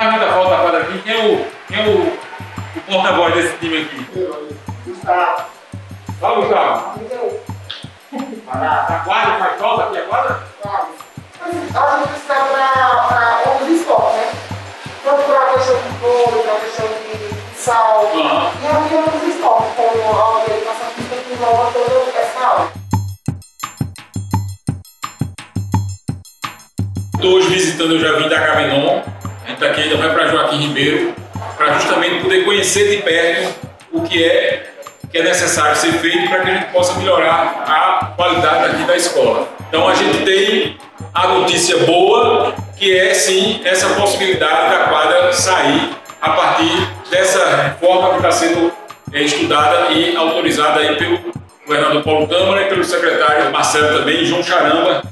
Faz muita falta a quadra aqui. Quem é o porta-voz desse time aqui? Gustavo. Fala, Gustavo. A quadra faz falta aqui, a quadra? A gente precisa para outros esportes, né? Tanto para a questão de vôlei, para a questão de sal. E aqui outros esportes, como a educação física que envolve toda essa aula. Estou hoje visitando, eu já vim da Camenon. A gente está aqui, ainda vai para Joaquim Ribeiro, para justamente poder conhecer de perto o que é necessário ser feito para que a gente possa melhorar a qualidade aqui da escola. Então a gente tem a notícia boa, que é sim essa possibilidade da quadra sair a partir dessa reforma que está sendo estudada e autorizada aí pelo governador Paulo Câmara e pelo secretário Marcelo também, João Charamba.